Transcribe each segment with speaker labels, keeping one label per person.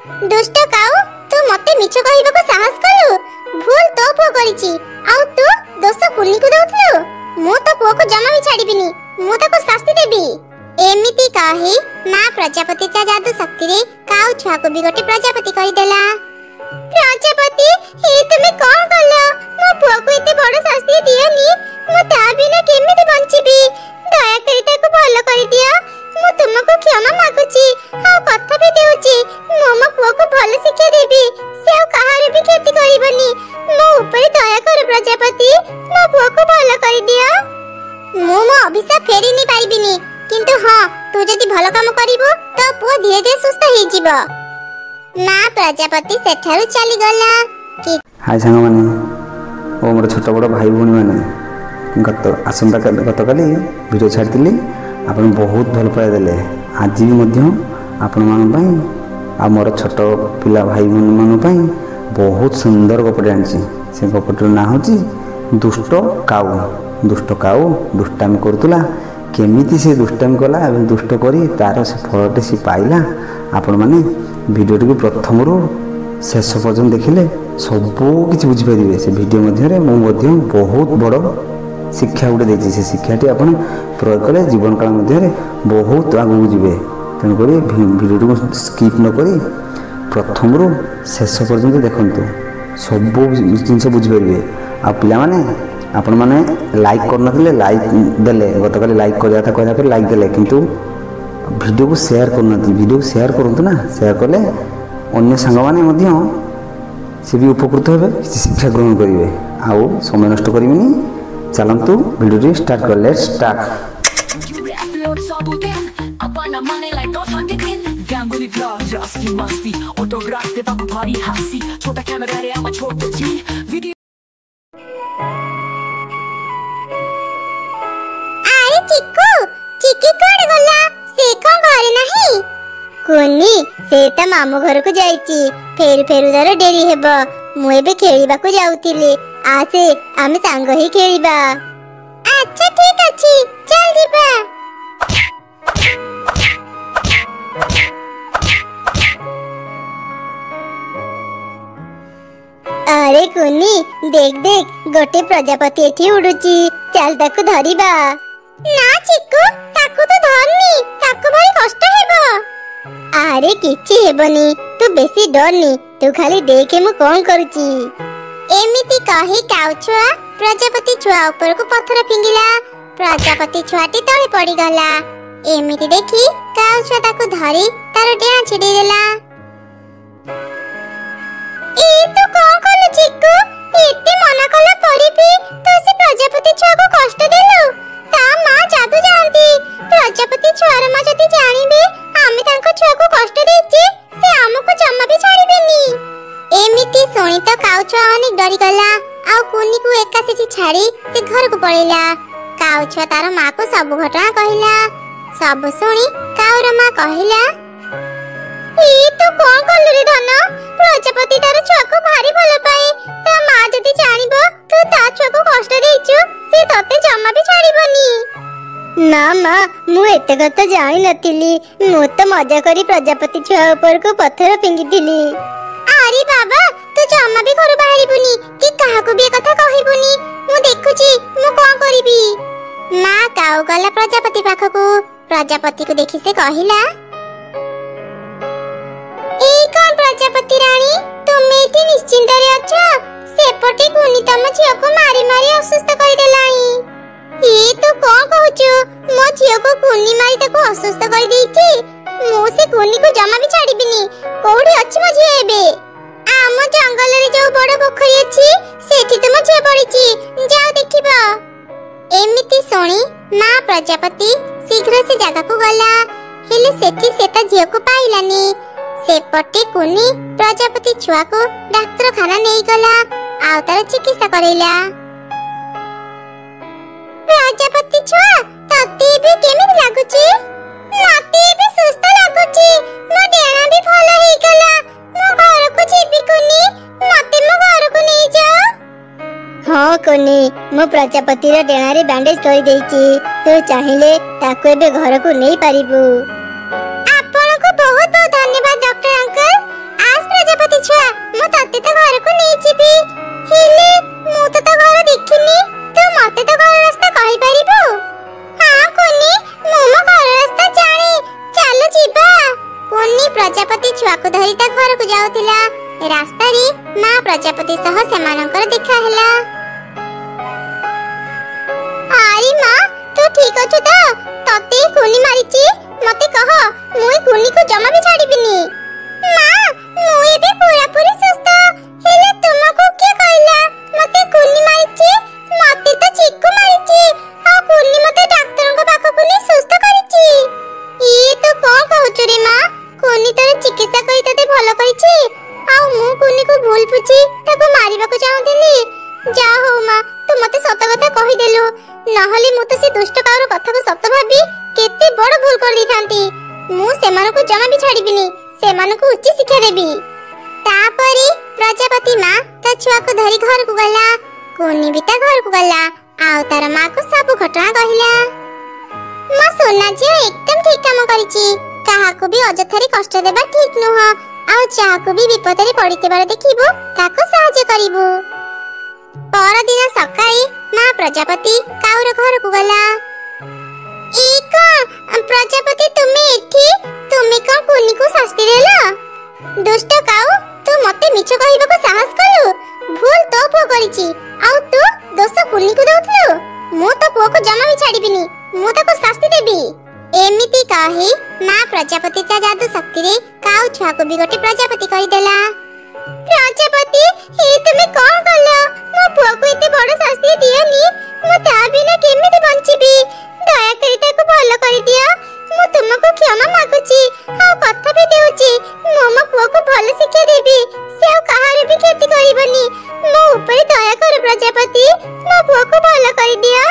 Speaker 1: दुष्ट काऊ तू मते मिछ कहिबा को साहस कलु भूल तो पुओ करिछि आउ तू दोष कुनी को दउथलु मु तो पुओ को जमा भी छाड़ीबिनी मु ताको शास्ति देबी एमिति कहि मां प्रजापति चा जादू शक्ति रे काऊ छुआ को भी गोटे प्रजापति कहि देला। प्रजापति हे तुमे कोन कलो मो पुओ को एते बड़ शास्ति दियनी मु ता बिना केमिति बंचिबी दया करी ताको भलो करि दियो मु तुमको क्षमा मागुची आ कथा भी देउची मो पुओ को भलो शिक्षा देबी से कहारे भी खेती करिबनी मो ऊपर दया कर प्रजापति मो पुओ को भलो करि दियो मो अभिशाप फेरी नि पाइबिनी किंतु हां तू जदी भलो काम करिवो तो पुओ धीरे धीरे सुस्थ हे जिवो। मां प्रजापति सेठारु चली गला कि
Speaker 2: हाय संग माने ओ मोर छोट बड़ भाई भूणी माने गतकाली वीडियो छाड़ती आपन बहुत भल पाई देले आज भी मध्य आपण मान पई आ मोर छोट पिला भाई भूणी मान पई बहुत सुंदर गपटे आनछि से गपटर ना होची दुष्ट काऊ दुष्टामी करतुला केमिति से दुष्टामी कला एवं दुष्ट करी तार से फलटे से पाइला आपण माने वीडियो टी प्रथम रो शेष पर्यंत देखिले सब किछि बुझि परिबे से वीडियो मध्य रे मु मध्य बहुत बड़ शिक्षा गुटे देछि से शिक्षाटी आपण प्रयोग कले जीवन काल मध्य रे बहुत आगु जिवे तेन करी वीडियो टी स्किप न करी प्रथम रो शेष पर्यंत देखंतु सब जिनस बुझि परिबे आ पिला माने आपण माने लाइक करनथिले लाइक देले गतकाली लाइक करिया था कहला पर लाइक देले किंतु वीडियो को शेयर करनथि वीडियो को शेयर करंतु ना शेयर करले अन्य संग माने मध्य से भी उपकृत हेबे शिक्षा ग्रहण करिवे आउ समय नष्ट करिबिनी चलंतु वीडियो रे स्टार्ट कर लेट्स स्टार्ट।
Speaker 1: कोनी से त मामू घर को जाईची फेर दर डेरी हेबो मु एबे खेलिबा को जाउतिली आसे आमे संग ही खेलिबा। अच्छा ठीक अछि चल दिबा। अरे कोनी देख देख गोटे प्रजापति एठी उडुची चल ताकू धरिबा। ना चिक्कू ताकू तो धरनी ताकू भारी कष्ट हेबो। अरे किछि हेबनी तू बेसी डरनी तू खाली देखे मु कोन करूची एमिति कहि काऊ छुआ प्रजापति छुआ ऊपर को पत्थर फिंगिला प्रजापति छुआटी तळे पड़ी गला एमिति देखि काऊ छुआ ताको धरी तार डेहा छिडी देला। ए तू कोन कलु चिक्कू एते मना कला पड़ी भी तू से प्रजापति छुआ को कष्ट देलु ता मां जादू जानती प्रजापति छुआर मां जदी जानिबे आमे तांको छुआ को कष्ट देछि से हमको जम्मा भी छाड़ीबेनी एमिति सुनी तो काऊ छुआ अनेक डरी गला आ कुनी को एका से छाड़ी से घर को पळेला। काऊ छुआ तार मां को सब घटना कहिला सब सुनी काऊर मां कहिला ई तो कोन कलु रे धन प्रजापति तार छुआ को भारी भलो पाए ता मां जदी जानिबो तू ता छुआ को कष्ट देछु से तते जम्मा भी छाड़ीबनी। ना मां मु एते कथा जानि नथिली मु तो मजा करी प्रजापति छुआ ऊपर को पत्थर फिंगिथिली। अरे बाबा तू जम्मा भी घर बाहरिबुनी कि काहा को भी कथा कहिबुनी मु देखुची मु कोन करिबी। मां काऊ गला प्रजापति पाखको प्रजापति को देखि से कहिला ए कोन प्रजापति रानी तुम एठी निश्चिंत रे अछ सेपटे कुनी तम झियो को मारी मारी असुस्थ कर देलानी ए तो कोन कहूचु मो झियो को कुनी मारी ताको असुस्थ कर देइची मो से कुनी को जमा भी छाड़ीबिनी कोठी अछि मो झियो एबे आम जंगल रे जो बड़ पोखरी अछि सेठी तो मो झियो पड़ीची जाओ देखिबा। एमिति सुनी मां प्रजापति शीघ्र से जगह को गला हेले सेठी सेता झियो को पाइलानी सेपटे कुनी प्रजापति छुआ को डाक्तरखाना नहीं गला आ तार चिकित्सा करेला। प्रजापति छुआ तते भी केमिति लागुची मते भी सुस्त लागुची मो डेना भी भलो हे गला मो घर को जेबी कुनी मते मो घर को नहीं जाओ। हां कुनी मो प्रजापति रे डेना रे बैंडेज कर देइची तो चाहिले ताको एबे घर को नहीं पारिबू। आपन को बहुत बहुत धन्यवाद डॉक्टर अंकल ଛୁଆକୁ ଧରି ତା ଘରକୁ ଯାଉଥିଲା। ରାସ୍ତାରେ ମା ପ୍ରଜାପତି ସହ ସେମାନଙ୍କର ଦେଖା ହେଲା। ଆରେ ମା, ତୁ ଠିକ ଅଛୁ ତ? ତତେ କୁନି ମାରିଛି, ମତେ କହ, ମୁଁ ଏ କୁନିକୁ ଜମା ବି ଛାଡ଼ିବିନି। ମା, ମୁଁ ଏବେ ପୁରାପୁରି ସୁସ୍ଥ। ହେଲେ ତୁମକୁ କିଏ କହିଲା ମତେ କୁନି ମାରିଛି? ମତେ ତ ଚିକୁ ମାରିଛି, ଆଉ କୁନି ମତେ ଡାକ୍ତରଙ୍କ ପାଖକୁ ନେଇ ସୁସ୍ଥ କରିଛି। ଇଏ ତୁ କଣ କହୁଛୁ ରେ ମା? କୁନି ତୋର ଚିକିତ୍ସା କରି ତତେ ଭଲ କରିଛି, ଆଉ ମୁଁ କୁନିକୁ ଭୁଲ ବୁଝି ତାକୁ ମାରିବାକୁ ଚାହୁଁଥିଲି। ଯା ହଉ ମା, ତୁ ମତେ ସତ କଥା କହିଦେଲୁ, ନହେଲେ ମୁଁ ତ ସେ ଦୁଷ୍ଟ କାଉର କଥାକୁ ସତ ଭାବି କେତେ ବଡ ଭୁଲ କରିଦେଇଥାନ୍ତି। ମୁଁ ସେମାନଙ୍କୁ ଜମା ବି ଛାଡ଼ିବିନି, ସେମାନଙ୍କୁ ଉଚିତ ଶିକ୍ଷା ଦେବି। ତାପରେ ପ୍ରଜାପତି ମା ତା ଛୁଆକୁ ଧରି ଘରକୁ ଗଲା। କୁନି ବି ତା ଘରକୁ ଗଲା, ଆଉ ତାର ମାକୁ ସବୁ ଘଟଣା କହିଲା। ମୋ ସୁନା ଝିଅ ଏକଦମ ଠିକ କାମ କରିଛି। କାହାକୁ ବି ଅଯଥାରେ କଷ୍ଟ ଦେବା ଠିକ ନୁହଁ, ଆଉ ଯାହାକୁ ବି ବିପଦରେ ପଡ଼ିଥିବାର ଦେଖିବୁ ତାକୁ ସାହାଯ୍ୟ କରିବୁ। ପରଦିନ ସକାଳେ ମା ପ୍ରଜାପତି କାଉର ଘରକୁ ଗଲା। ପ୍ରଜାପତି, ତୁମେ ଏଠି? ତୁମେ କଣ କୁନିକୁ ଶାସ୍ତି ଦେଲ? ଦୁଷ୍ଟ କାଉ, ତୁ ମତେ ମିଛ କହିବାକୁ ସାହସ କଲୁ? ଭୁଲ ତୋ ପୁଅ କରିଛି, ଆଉ ତୁ ଦୋଷ କୁନିକୁ ଦଉଥିଲୁ। ମୁଁ ତ ପୁଅକୁ ଜମା ବି ଛାଡ଼ିବିନି, ମୁଁ ତାକୁ ଶାସ୍ତି ଦେବି। ଏମିତି କହି ମା ପ୍ରଜାପତି ତା ଯାଦୁ ଶକ୍ତିରେ କାଉ ଛୁଆକୁ ବି ଗୋଟେ ପ୍ରଜାପତି କରିଦେଲା। ପ୍ରଜାପତି, ତୁମେ କଣ କଲ? ମୋ ପୁଅକୁ ଏତେ ବଡ ଶାସ୍ତି ଦିଅନି, ମୁଁ ତା ବିନା କେମିତି ବଞ୍ଚିବି? ଦୟାକରି ତାକୁ ଭଲ କରିଦିଅ। ମୁଁ ତୁମକୁ କ୍ଷମା ମାଗୁଛି, ଆଉ କଥା ବି ଦେଉଛି, ମୁଁ ମୋ ପୁଅକୁ ଭଲ ଶିକ୍ଷା ଦେବି। ସେ ଆଉ କାହାର ବି କ୍ଷତି କରିବନି। ମୋ ଉପରେ ଦୟା କର ପ୍ରଜାପତି, ମୋ ପୁଅକୁ ଭଲ କରିଦିଅ।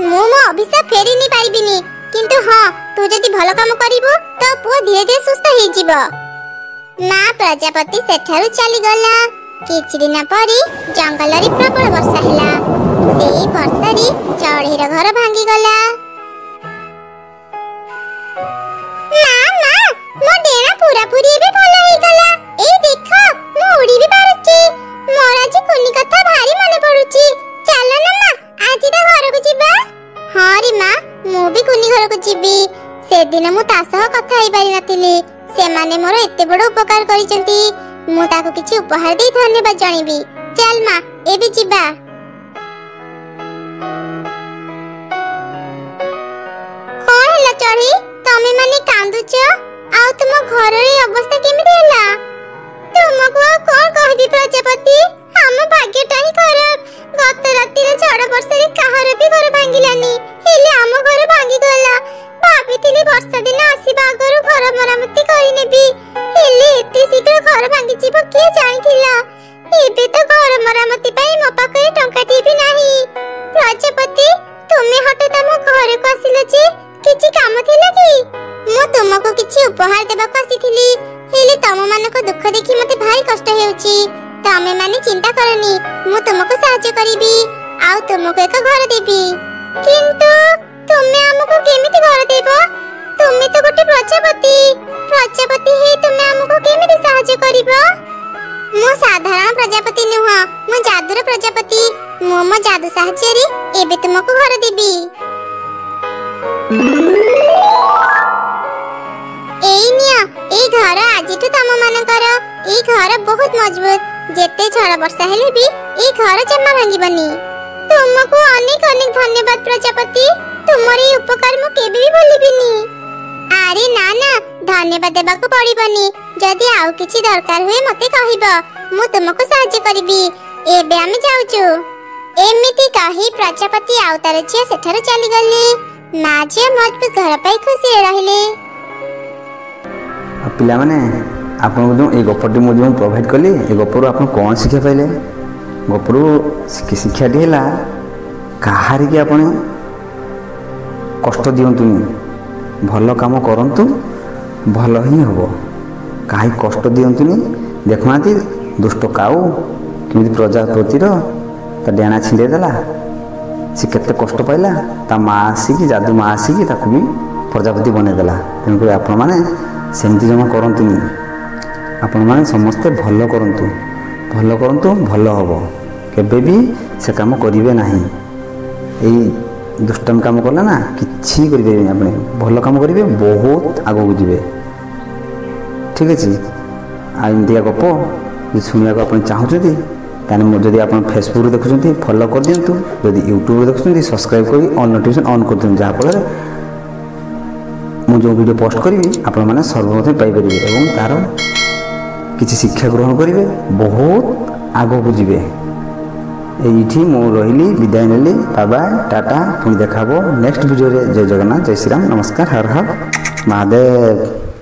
Speaker 1: ମୁଁ ମୋ ଅଭିଶାପ ଫେରି ନେଇ ପାରିବିନି, କିନ୍ତୁ ହଁ, ତୁ ଯଦି ଭଲ କାମ କରିବୁ ତ ପୁଅ ଧୀରେ ଧୀରେ ସୁସ୍ଥ ହେଇଯିବ। ମା ପ୍ରଜାପତି ସେଠାରୁ ଚାଲିଗଲା। କିଛି ଦିନ ପରେ ଜଙ୍ଗଲରେ ପ୍ରବଳ ବର୍ଷା ହେଲା। ସେଇ ବର୍ଷାରେ ଚଢ଼େଇର ଘର ଭାଙ୍ଗିଗଲା। ମୋ ଡେଣା ପୁରାପୁରି ଏବେ ଭଲ ହେଇଗଲା। ଏଇ ଦେଖ, ମୁଁ ଉଡ଼ି ବି ପାରୁଛି। ମୋର ଆଜି କୁନି କଥା ଭାରି ମନେ ପଡୁଛି। ଚାଲ ନା ମା, ଆଜି ତା ଘରକୁ ଯିବା। ହଁ ରେ ମା, ମୁଁ ବି କୁନି ଘରକୁ ଯିବି। ସେଦିନ ମୁଁ ତା ସହ କଥା ହେଇପାରି ନଥିଲି। ସେମାନେ ମୋର ଏତେ ବଡ଼ ଉପକାର କରିଛନ୍ତି, ମୁଁ ତାକୁ କିଛି ଉପହାର ଦେଇ ଧନ୍ୟବାଦ ଜଣେଇବି। ଚାଲ ମା, ଏବେ ଯିବା। କଣ ହେଲା ଚଢ଼େଇ, ତମେ ମାନେ କାନ୍ଦୁଛ? ଆଉ ତୁମ ଘରର ଅବସ୍ଥା କେମିତି ହେଲା? ତୁମକୁ ଆଉ କଣ କହିବି ପ୍ରଜାପତି, ଆମ ଭାଗ୍ୟଟା ହିଁ ଖରାପ। ଗତ ରାତିରେ ଝଡ଼ ବର୍ଷାରେ କାହାର ବି ଘର ଭାଙ୍ଗିଲାନି, ହେଲେ ଆମ ଘର ଭାଙ୍ଗିଗଲା। ଭାବିଥିଲି ବର୍ଷା ଦିନ ଆସିବା ଆଗରୁ ଘର ମରାମତି କରିନେବି, ହେଲେ ଏତେ ଶୀଘ୍ର ଘର ଭାଙ୍ଗିଯିବ କିଏ ଜାଣିଥିଲା। ଏବେ ତ ଘର ମରାମତି ପାଇଁ ମୋ ପାଖରେ ଟଙ୍କାଟିଏ ବି ନାହିଁ। ପ୍ରଜାପତି, ତୁମେ ହଠାତ୍ ଆମ ଘରକୁ ଆସିଲ ଯେ, କିଛି କାମ ଥିଲା କି? ମୁଁ ତୁମକୁ କିଛି ଉପହାର ଦେବାକୁ ଆସିଥିଲି, ହେଲେ ତମମାନଙ୍କ ଦୁଃଖ ଦେଖି ମତେ ଭାରି କଷ୍ଟ ହେଉଛି। ତମେ ମାନେ ଚିନ୍ତା କରନି, ମୁଁ ତୁମକୁ ସାହାଯ୍ୟ କରିବି, ଆଉ ତୁମକୁ ଏକ ଘର ଦେବି। କିନ୍ତୁ ତୁମେ ଆମକୁ କେମିତି ଘର ଦେବ? ତୁମେ ତ ଗୋଟେ ପ୍ରଜାପତି। ପ୍ରଜାପତି ହେଇ ତୁମେ ଆମକୁ କେମିତି ସାହାଯ୍ୟ କରିବ? ମୁଁ ସାଧାରଣ ପ୍ରଜାପତି ନୁହଁ, ମୁଁ ଯାଦୁର ପ୍ରଜାପତି। ମୁଁ ମୋ ଯାଦୁ ସାହାଯ୍ୟରେ ଏବେ ତୁମକୁ ଘର ଦେବି। ଏଇ ନିଅ, ଏଇ ଘର ଆଜିଠୁ ତମମାନଙ୍କର। ଏଇ ଘର ବହୁତ ମଜବୁତ, ଯେତେ ଝଡ଼ ବର୍ଷା ହେଲେ ବି ଏଇ ଘର ଜମା ଭାଙ୍ଗିବନି। ତୁମକୁ ଅନେକ ଅନେକ ଧନ୍ୟବାଦ ପ୍ରଜାପତି, ତୁମର এই ଉପକାର ମୁଁ କେବେ ବି ଭୁଲିବିନି। ଆରେ ନା ନା, ଧନ୍ୟବାଦ ଦେବାକୁ ପଡ଼ିବନି। ଯଦି ଆଉ କିଛି ଦରକାର ହୁଏ ମତେ କହିବ, ମୁଁ ତୁମକୁ ସାହାଯ୍ୟ କରିବି। ଏବେ ଆମେ ଯାଉଛୁ। ଏମିତି କହି ପ୍ରଜାପତି ଆଉ ତାର ଝିଅ ସେଠାରୁ ଚାଲିଗଲେ। ମା ଝିଅ ମଜବୁତ ଘର ପାଇ ଖୁସିରେ ରହିଲେ।
Speaker 2: ପିଲାମାନେ, ଆପଣଙ୍କୁ ଯେଉଁ এই ଗପଟି ମୁଁ ଯେଉଁ ପ୍ରୋଭାଇଡ଼ କଲି, ଏ ଗପରୁ ଆପଣ କ'ଣ ଶିକ୍ଷା ପାଇଲେ? ଗପରୁ ଶିକ୍ଷାଟି ହେଲା, କାହାରିକି ଆପଣ କଷ୍ଟ ଦିଅନ୍ତୁନି, ଭଲ କାମ କରନ୍ତୁ, ଭଲ ହିଁ ହେବ। କାହାକୁ କଷ୍ଟ ଦିଅନ୍ତୁନି। ଦେଖୁନାହାନ୍ତି ଦୁଷ୍ଟ କାଉ କେମିତି ପ୍ରଜାପତିର ତା ଡେଣା ଛିଣ୍ଡେଇ ଦେଲା। ସେ କେତେ କଷ୍ଟ ପାଇଲା, ତା ମା ଆସିକି, ଯାଦୁ ମା ଆସିକି ତାକୁ ବି ପ୍ରଜାପତି ବନେଇଦେଲା। ତେଣୁକରି ଆପଣମାନେ ସେମିତି ଜମା କରନ୍ତୁନି। ଆପଣମାନେ ସମସ୍ତେ ଭଲ କରନ୍ତୁ, ଭଲ କରନ୍ତୁ, ଭଲ ହେବ। କେବେ ବି ସେ କାମ କରିବେ ନାହିଁ। ଏଇ ଦୁଷ୍ଟାମି କାମ କଲେ ନା କିଛି କରିପାରିବେନି। ଆପଣ ଭଲ କାମ କରିବେ, ବହୁତ ଆଗକୁ ଯିବେ। ଠିକ୍ ଅଛି। एमती गप शुणा आप चाहते ताने जदि आप फेसबुक देखुं फॉलो कर दिंतु, जदि यूट्यूब देखुं सब्सक्राइब कर ऑल नोटिफिकेशन ऑन कर दिखाँ जहाँफल मुझे वीडियो पोस्ट करी आपण मैंने सर्वप्रथम पाइपर और तार किसी शिक्षा ग्रहण करेंगे, बहुत आगक जीवे। ये मु रही विदाय नेली, बाय टाटा, पुणी देखा नेक्स्ट वीडियो रे। जय जगन्नाथ, जय श्री राम, नमस्कार, हर हर महादेव।